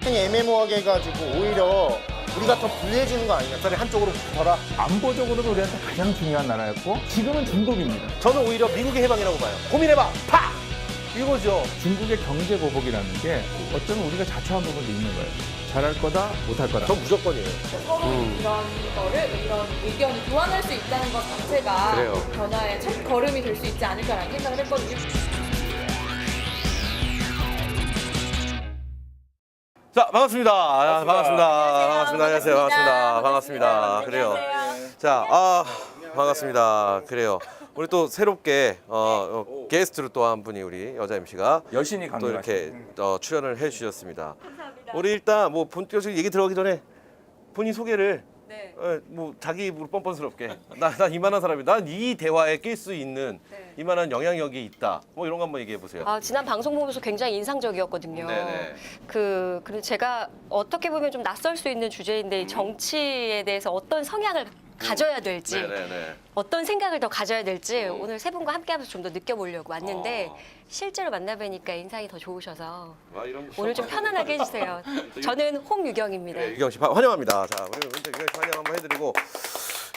애매모호하게 해가지고 오히려 우리가 더 불리해지는 거 아니냐. 차라리 한쪽으로 붙어라. 안보적으로도 우리한테 가장 중요한 나라였고 지금은 중독입니다. 저는 오히려 미국의 해방이라고 봐요. 고민해봐. 파! 이거죠. 중국의 경제 보복이라는 게 어쩌면 우리가 자초한 부분도 있는 거예요. 잘할 거다, 못할 거다. 전 무조건이에요. 이런 거를 이런 의견을 교환할 수 있다는 것 자체가 그래요. 변화의 첫 걸음이 될 수 있지 않을까라는 생각을 했거든요. 자, 반갑습니다. 반갑습니다. 안녕하세요. 안녕하세요. 반갑습니다. 반갑습니다. 그래요. 자, 반갑습니다. 그래요. 우리 또 새롭게 게스트로 또 한 분이 우리 여자 MC가 여신이 또 강림하시네. 이렇게 출연을 해주셨습니다. 우리 일단 뭐 본격적인 얘기 들어가기 전에 본인 소개를 네. 뭐 자기 입으로 뻔뻔스럽게 나 이만한 사람이 난 이 대화에 낄 수 있는 네. 이만한 영향력이 있다. 뭐 이런 거 한번 얘기해 보세요. 지난 방송 보면서 굉장히 인상적이었거든요. 네네. 그리고 제가 어떻게 보면 좀 낯설 수 있는 주제인데 이 정치에 대해서 어떤 성향을 가져야 될지, 네네네. 어떤 생각을 더 가져야 될지 오늘 세 분과 함께하면서 좀 더 느껴보려고 왔는데 어. 실제로 만나뵈니까 인상이 더 좋으셔서 와, 이런 오늘 좀 편안하게 해주세요. 저는 홍유경입니다. 네, 유경 씨 환영합니다. 자, 우리 유경 씨 환영 한번 해드리고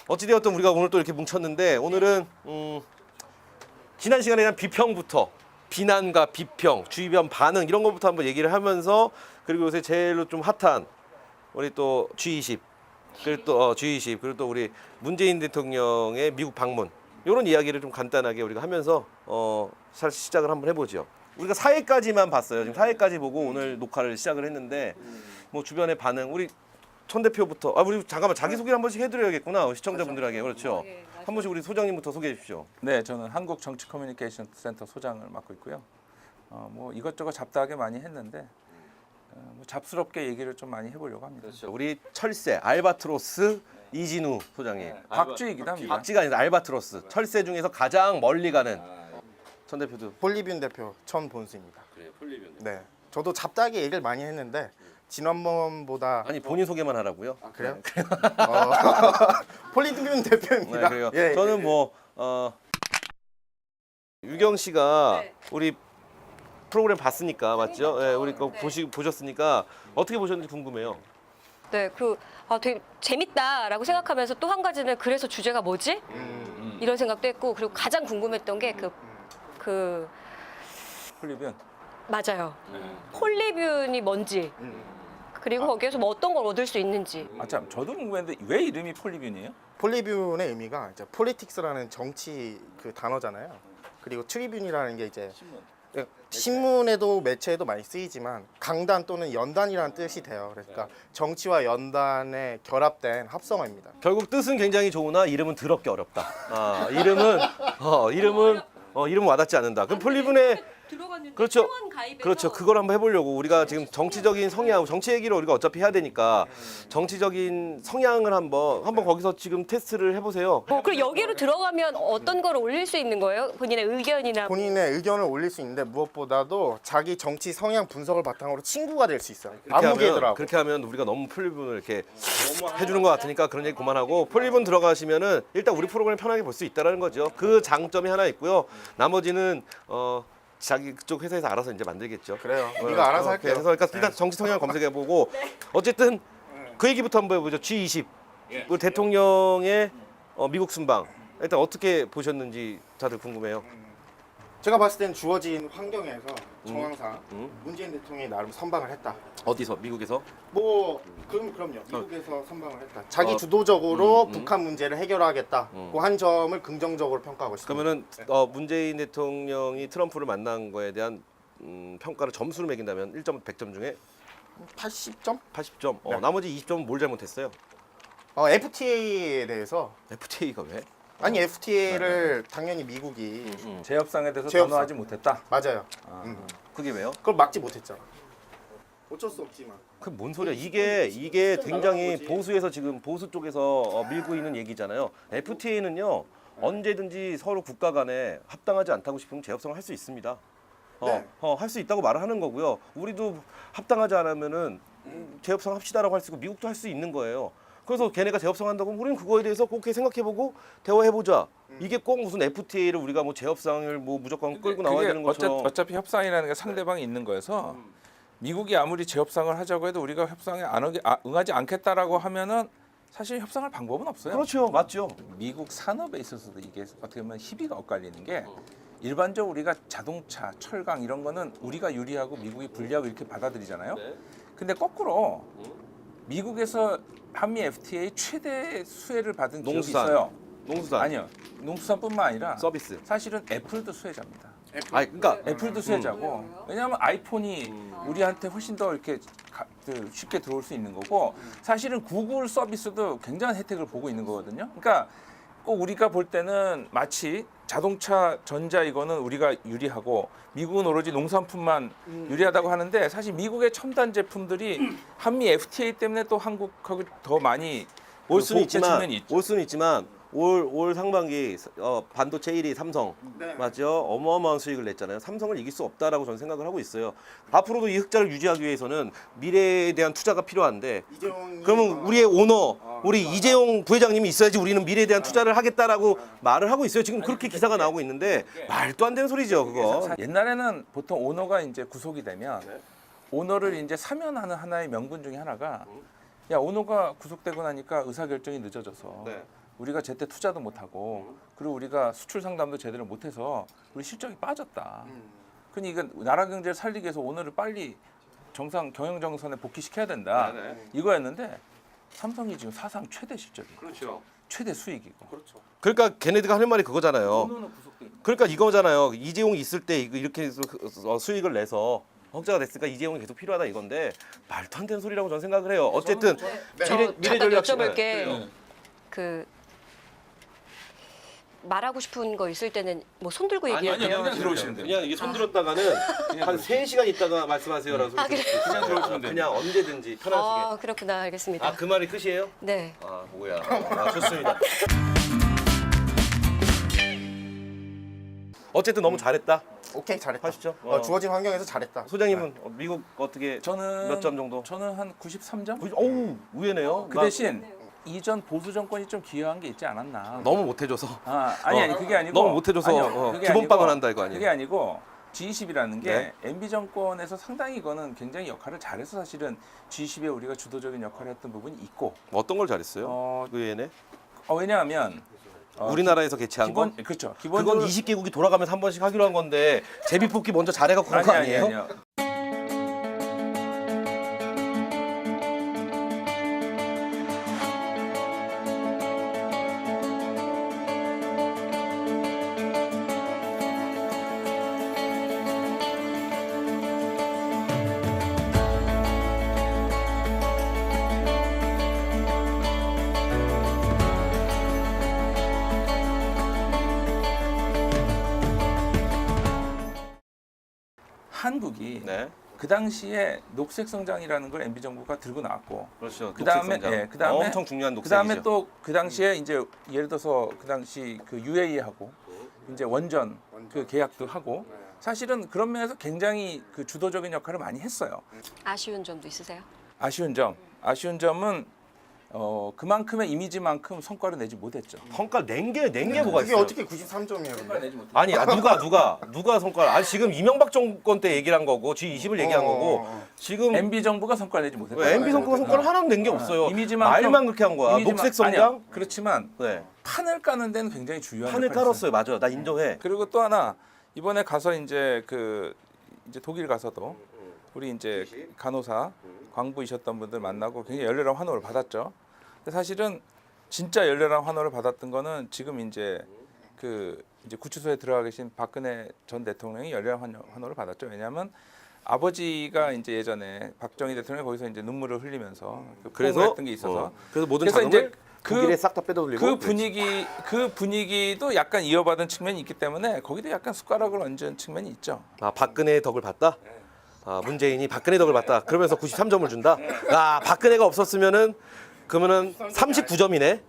어찌되었든 우리가 오늘 또 이렇게 뭉쳤는데 오늘은 지난 시간에 대한 비평부터 비난과 비평, 주변 반응 이런 것부터 한번 얘기를 하면서 그리고 요새 제일로 좀 핫한 우리 또 G20 그리고 또 G20 그리고 또 우리 문재인 대통령의 미국 방문 이런 이야기를 좀 간단하게 우리가 하면서 사실 시작을 한번 해보죠. 우리가 4회까지만 봤어요. 지금 4회까지 보고 오늘 녹화를 시작을 했는데 뭐 주변의 반응 우리 천 대표부터 우리 잠깐만 자기 소개를 한 번씩 해드려야겠구나 시청자분들에게 그렇죠. 한 번씩 우리 소장님부터 소개해 주십시오. 네, 저는 한국 정치 커뮤니케이션 센터 소장을 맡고 있고요. 뭐 이것저것 잡다하게 많이 했는데 뭐 잡스럽게 얘기를 좀 많이 해보려고 합니다. 그렇죠. 우리 철새 알바트로스 이진우 소장님. 박쥐이기도 합니다. 박쥐가 아니라 알바트로스 철새 중에서 가장 멀리 가는 천 대표도. 폴리뷴 대표 천본수입니다. 그래 폴리변. 네. 저도 잡다하게 얘기를 많이 했는데 지난번보다 아니 본인 소개만 하라고요? 그래요? 폴리뷴 대표입니다. 네, 그래요. 예, 저는 뭐 유경 씨가 네. 우리 프로그램 봤으니까 맞죠? 예, 우리 거 네. 보셨으니까 어떻게 보셨는지 궁금해요. 네, 되게 재밌다라고 생각하면서 또 한 가지는 그래서 주제가 뭐지? 이런 생각도 했고 그리고 가장 궁금했던 게 폴리변. 맞아요. 폴리뷴이 뭔지 그리고 거기에서 뭐 어떤 걸 얻을 수 있는지. 참, 저도 궁금했는데 왜 이름이 폴리변이에요? 폴리뷴의 의미가 이제 폴리틱스라는 정치 그 단어잖아요. 그리고 트리뷴이라는 게 이제 신문에도 매체에도 많이 쓰이지만 강단 또는 연단이라는 뜻이 돼요. 그러니까 정치와 연단의 결합된 합성어입니다. 결국 뜻은 굉장히 좋으나 이름은 더럽게 어렵다. 이름은 와닿지 않는다. 그럼 폴리뷴의 들어갔는데 그렇죠. 그렇죠. 그걸 한번 해보려고 우리가 지금 정치적인 성향, 정치 얘기를 우리가 어차피 해야 되니까 정치적인 성향을 한번 거기서 지금 테스트를 해보세요. 그리고 여기로 들어가면 어떤 걸 올릴 수 있는 거예요? 본인의 의견이나 본인의 의견을 올릴 수 있는데 무엇보다도 자기 정치 성향 분석을 바탕으로 친구가 될 수 있어요. 아무개더라고. 그렇게 하면 우리가 너무 폴리뷴을 이렇게 해주는 것 같으니까 그런 얘기 그만하고 폴리뷴 들어가시면은 일단 우리 프로그램 편하게 볼 수 있다는 거죠. 그 장점이 하나 있고요. 나머지는 자기 그쪽 회사에서 알아서 이제 만들겠죠. 그래요. 네가 알아서 할게요. 그래서 그러니까 일단 정치 성향 검색해보고 어쨌든 그 얘기부터 한번 해보죠. G20 우리 대통령의 미국 순방 일단 어떻게 보셨는지 다들 궁금해요. 제가 봤을 땐 주어진 환경에서 정황상 문재인 대통령이 나름 선방을 했다. 어디서? 미국에서? 뭐 그럼요. 미국에서 선방을 했다. 자기 주도적으로 북한 문제를 해결하겠다. 그 한 점을 긍정적으로 평가하고 있습니다. 그러면은 문재인 대통령이 트럼프를 만난 거에 대한 평가를 점수를 매긴다면 1점 100점 중에 80점? 80점. 네. 나머지 20점은 뭘 잘못했어요? FTA에 대해서 FTA가 왜? 아니 FTA를 당연히 미국이 재협상에 대해서 재협상. 단호하지 못했다. 맞아요. 그게 왜요? 그걸 막지 못했잖아. 어쩔 수 없지만. 그 뭔 소리야? 이게 굉장히 보수에서 지금 보수 쪽에서 밀고 있는 얘기잖아요. FTA는요 언제든지 서로 국가 간에 합당하지 않다고 싶으면 재협상을 할 수 있습니다. 네. 할 수 있다고 말을 하는 거고요. 우리도 합당하지 않으면은 재협상 합시다라고 할 수 있고 미국도 할 수 있는 거예요. 그래서 걔네가 재협상한다고 우리는 그거에 대해서 꼭 생각해보고 대화해보자. 이게 꼭 무슨 FTA를 우리가 뭐 재협상을 뭐 무조건 끌고 나와야 되는 것처럼. 어차피 협상이라는 게 상대방이 있는 거여서 미국이 아무리 재협상을 하자고 해도 우리가 협상에 응하지 않겠다라고 하면은 사실 협상할 방법은 없어요. 그렇죠, 맞죠. 미국 산업에 있어서도 이게 어떻게 보면 희비가 엇갈리는 게 일반적으로 우리가 자동차, 철강 이런 거는 우리가 유리하고 미국이 불리하고 이렇게 받아들이잖아요. 근데 거꾸로 미국에서 한미 FTA 최대 수혜를 받은 기업이 농수산. 있어요. 농수산. 아니요. 농수산뿐만 아니라 서비스. 사실은 애플도 수혜자입니다. 아니 그러니까 애플도 수혜자고 왜냐하면 아이폰이 우리한테 훨씬 더 이렇게 쉽게 들어올 수 있는 거고 사실은 구글 서비스도 굉장한 혜택을 보고 있는 거거든요. 그러니까 꼭 우리가 볼 때는 마치 자동차, 전자 이거는 우리가 유리하고 미국은 오로지 농산품만 유리하다고 하는데 사실 미국의 첨단 제품들이 한미 FTA 때문에 또 한국하고 더 많이 올 수는 보호대 있지만 측면이 있죠. 올 수는 있지만 올 상반기 반도체 1위 삼성 네. 맞죠? 어마어마한 수익을 냈잖아요. 삼성을 이길 수 없다라고 저는 생각을 하고 있어요. 앞으로도 이 흑자를 유지하기 위해서는 미래에 대한 투자가 필요한데 그러면 우리의 오너 우리 이재용 부회장님이 있어야지 우리는 미래에 대한 투자를 하겠다라고 말을 하고 있어요. 지금 그렇게 기사가 나오고 있는데 말도 안 되는 소리죠, 그거. 옛날에는 보통 오너가 이제 구속이 되면 오너를 이제 사면하는 하나의 명분 중에 하나가 야 오너가 구속되고 나니까 의사 결정이 늦어져서 네. 우리가 제때 투자도 못하고 그리고 우리가 수출 상담도 제대로 못해서 우리 실적이 빠졌다. 그러니까 나라 경제를 살리기 위해서 오너를 빨리 정상 경영 정선에 복귀시켜야 된다. 이거였는데 삼성이 지금 사상 최대 실적이고 그렇죠. 최대 수익이고. 그러니까 걔네들가 하는 말이 그거잖아요. 오너는 구속돼 있는 그러니까 이거잖아요. 이재용이 있을 때 이렇게 해서 수익을 내서 흑자가 됐으니까 이재용이 계속 필요하다 이건데 말도 안 되는 소리라고 저는 생각을 해요. 어쨌든 저 미래 잠깐 전략 여쭤볼 게 네. 그 말하고 싶은 거 있을 때는 뭐 손 들고 얘기해요. 그냥 들어오시면 돼요. 그냥 이게 손 들었다가는 한 3시간 있다가 말씀하세요라고 아, 그래요? 그냥 들어오시면 돼요. 그냥 언제든지 편하시게. 아 그렇구나 알겠습니다. 아 그 말이 끝이에요? 네. 아 뭐야. 아, 좋습니다. 어쨌든 너무 잘했다. 오케이 잘했다. 하시죠. 주어진 환경에서 잘했다. 소장님은 미국 어떻게 저는 몇 점 정도? 저는 한 93점. 어우 의외네요. 그 대신 이전 보수 정권이 좀 기여한 게 있지 않았나. 너무 못해줘서. 아니 그게 아니고 너무 못해줘서 아니요, 그게 기본빵을 아니고, 한다 이거 아니에요? 그게 아니고 G20이라는 게 네. MB 정권에서 상당히 이거는 굉장히 역할을 잘해서 사실은 G20에 우리가 주도적인 역할을 했던 부분이 있고 어떤 걸 잘했어요? 어, 그 얘네? 왜냐하면 우리나라에서 개최한 거? 그렇죠. 그건 기본적으로 20개국이 돌아가면서 한 번씩 하기로 한 건데 제비뽑기 먼저 잘해갖고 그런 거 아니에요? 아니요. 한국이 네, 그 당시에 녹색 성장이라는 걸 MB 정부가 들고 나왔고 그렇죠. 그다음에 그다음에 엄청 중요한 녹색이죠. 그다음에 또 그 당시에 이제 예를 들어서 그 당시 그 UAE하고 이제 원전 그 계약도 하고 사실은 그런 면에서 굉장히 그 주도적인 역할을 많이 했어요. 아쉬운 점도 있으세요? 아쉬운 점은 그만큼의 이미지만큼 성과를 내지 못했죠. 성과 낸게 뭐가 그게 있어요? 어떻게 93점이에요? 내지 못했죠. 아니 누가 성과? 아니 지금 이명박 정권 때 얘기를 한 거고 G20을 얘기한 거고 지금 MB 정부가 성과를 내지 못했죠. MB 성과를 하나도 낸 게 없어요. 이미지만큼- 말만 그렇게 한 거야. 녹색 성장? 아니요. 그렇지만 네. 판을 까는 데는 굉장히 중요한 판을 역할을 했어요. 깔았어요. 맞아. 나 인정해. 그리고 또 하나 이번에 가서 이제 이제 독일 가서도 우리 이제 간호사 광부이셨던 분들 만나고 굉장히 열렬한 환호를 받았죠. 근데 사실은 진짜 열렬한 환호를 받았던 거는 지금 이제 이제 구치소에 들어가 계신 박근혜 전 대통령이 열렬한 환호를 받았죠. 왜냐하면 아버지가 이제 예전에 박정희 대통령이 거기서 이제 눈물을 흘리면서 그래서 했던 게 있어서 그래서 모든 그래서 자금을 이제 독일에 싹 다 빼돌리고 그 분위기도 약간 이어받은 측면이 있기 때문에 거기도 약간 숟가락을 얹은 측면이 있죠. 아 박근혜의 덕을 봤다? 아 문재인이 박근혜 덕을 봤다. 그러면서 93점을 준다. 아 박근혜가 없었으면은 그러면은 39점이네.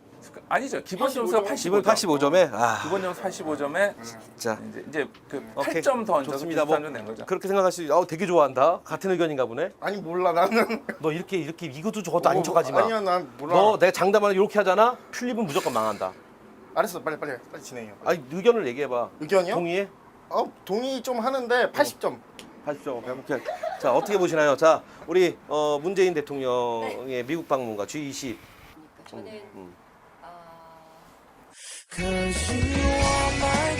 아니죠. 기본 점수가 15 85점. 85점에 아, 기본 점수 85점에 자 이제 그 오케이. 8점 더 얹어서 좋습니다. 뭐 93점 낸 거죠. 그렇게 생각할 수 있어. 되게 좋아한다. 같은 의견인가 보네. 아니 몰라 나는. 너 이렇게 이것도 저것도 아닌 척하지 마. 아니야 난 몰라. 너 내가 장담하는 이렇게 하잖아. 필립은 무조건 망한다. 알았어 빨리 진행해요. 아니 의견을 얘기해봐. 의견이요? 동의해? 동의 좀 하는데 80점. 80점. 오케이. 자 어떻게 보시나요? 자 우리 문재인 대통령의 미국 방문과 G20. 저는 음. 아, Cause you are my